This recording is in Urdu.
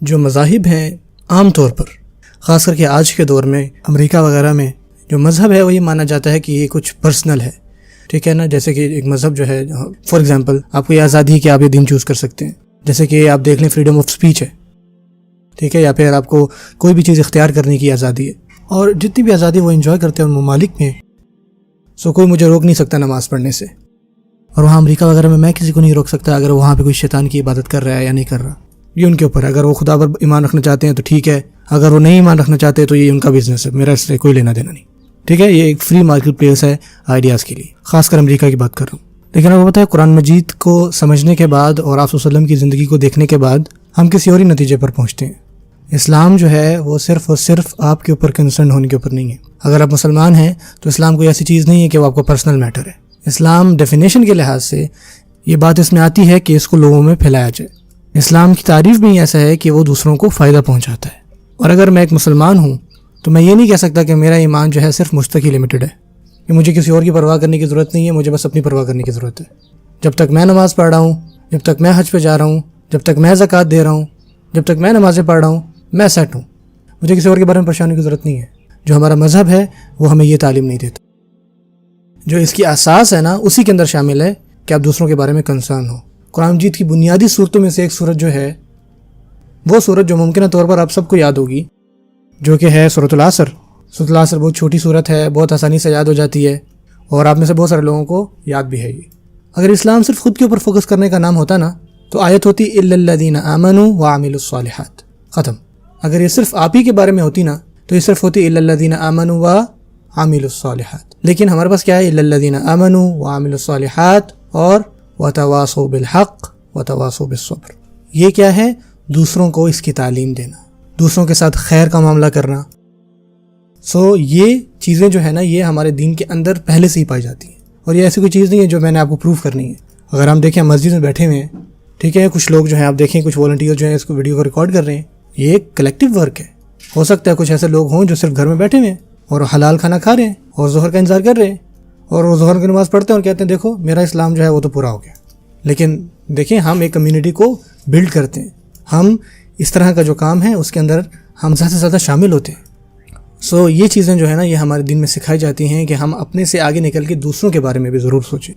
جو مذاہب ہیں عام طور پر خاص کر کے آج کے دور میں امریکہ وغیرہ میں جو مذہب ہے وہ یہ مانا جاتا ہے کہ یہ کچھ پرسنل ہے، ٹھیک ہے نا. جیسے کہ ایک مذہب جو ہے فار ایگزامپل آپ کو یہ آزادی ہے کہ آپ یہ دین چوز کر سکتے ہیں، جیسے کہ آپ دیکھ لیں فریڈم آف اسپیچ ہے، ٹھیک ہے، یا پھر آپ کو کوئی بھی چیز اختیار کرنے کی آزادی ہے، اور جتنی بھی آزادی وہ انجوائے کرتے ہیں ان ممالک میں. سو کوئی مجھے روک نہیں سکتا نماز پڑھنے سے، اور وہاں امریکہ وغیرہ میں کسی کو نہیں روک سکتا اگر وہاں پہ کوئی شیطان کی عبادت کر رہا ہے یا نہیں کر رہا. یہ ان کے اوپر ہے، اگر وہ خدا پر ایمان رکھنا چاہتے ہیں تو ٹھیک ہے، اگر وہ نہیں ایمان رکھنا چاہتے تو یہ ان کا بزنس ہے، میرا اس سے کوئی لینا دینا نہیں، ٹھیک ہے. یہ ایک فری مارکیٹ پلیس ہے آئیڈیاز کے لیے، خاص کر امریکہ کی بات کر رہا ہوں. لیکن آپ کو پتہ ہے قرآن مجید کو سمجھنے کے بعد اور آپ صلی اللہ علیہ وسلم کی زندگی کو دیکھنے کے بعد ہم کسی اور ہی نتیجے پر پہنچتے ہیں. اسلام جو ہے وہ صرف اور صرف آپ کے اوپر کنسرن ہونے کے اوپر نہیں ہے. اگر آپ مسلمان ہیں تو اسلام کوئی ایسی چیز نہیں ہے کہ وہ آپ کو پرسنل میٹر ہے. اسلام ڈیفینیشن کے لحاظ سے یہ بات اس میں آتی ہے کہ اس کو لوگوں میں پھیلایا جائے. اسلام کی تعریف بھی ایسا ہے کہ وہ دوسروں کو فائدہ پہنچاتا ہے. اور اگر میں ایک مسلمان ہوں تو میں یہ نہیں کہہ سکتا کہ میرا ایمان جو ہے صرف مجھ تک ہی لمیٹڈ ہے، کہ مجھے کسی اور کی پرواہ کرنے کی ضرورت نہیں ہے، مجھے بس اپنی پرواہ کرنے کی ضرورت ہے. جب تک میں نماز پڑھ رہا ہوں، جب تک میں حج پہ جا رہا ہوں، جب تک میں زکوٰۃ دے رہا ہوں، جب تک میں نمازیں پڑھ رہا ہوں، میں سیٹ ہوں، مجھے کسی اور کے بارے میں پریشانی کی ضرورت نہیں ہے. جو ہمارا مذہب ہے وہ ہمیں یہ تعلیم نہیں دیتا. جو اس کی اساس ہے نا اسی کے اندر شامل ہے کہ آپ دوسروں کے بارے میں کنسرن ہو. قرآن مجید کی بنیادی صورتوں میں سے ایک صورت جو ہے وہ صورت جو ممکنہ طور پر آپ سب کو یاد ہوگی، جو کہ ہے سورۃ العصر. سورۃ العصر بہت چھوٹی صورت ہے، بہت آسانی سے یاد ہو جاتی ہے، اور آپ میں سے بہت سارے لوگوں کو یاد بھی ہے. یہ اگر اسلام صرف خود کے اوپر فوکس کرنے کا نام ہوتا نا تو آیت ہوتی الا الذین آمنوا وعملوا الصالحات، ختم. اگر یہ صرف آپ ہی کے بارے میں ہوتی نا تو یہ صرف ہوتی الا الذین آمنوا وعملوا الصالحات. لیکن ہمارے پاس کیا ہے؟ الا الذین آمنوا وعملوا الصالحات اور وتواصوا بالحق وتواصوا بالصبر. یہ کیا ہے؟ دوسروں کو اس کی تعلیم دینا، دوسروں کے ساتھ خیر کا معاملہ کرنا. یہ چیزیں جو ہے نا یہ ہمارے دین کے اندر پہلے سے ہی پائی جاتی ہیں، اور یہ ایسی کوئی چیز نہیں ہے جو میں نے آپ کو پروف کرنی ہے. اگر ہم دیکھیں مسجد میں بیٹھے ہوئے ہیں، ٹھیک ہے، کچھ لوگ جو ہیں آپ دیکھیں کچھ والنٹیئر جو ہیں اس کو ویڈیو کو ریکارڈ کر رہے ہیں، یہ ایک کلیکٹیو ورک ہے. ہو سکتا ہے کچھ ایسے لوگ ہوں جو صرف گھر میں بیٹھے ہوئے ہیں اور حلال کھانا کھا رہے ہیں اور ظہر کا انتظار کر رہے ہیں، اور وہ ظہر کی نماز پڑھتے ہیں اور کہتے ہیں دیکھو میرا اسلام جو ہے وہ تو پورا ہو گیا. لیکن دیکھیں ہم ایک کمیونٹی کو بلڈ کرتے ہیں، ہم اس طرح کا جو کام ہے اس کے اندر ہم زیادہ سے زیادہ شامل ہوتے ہیں. یہ چیزیں جو ہے نا یہ ہمارے دین میں سکھائی جاتی ہیں کہ ہم اپنے سے آگے نکل کے دوسروں کے بارے میں بھی ضرور سوچیں.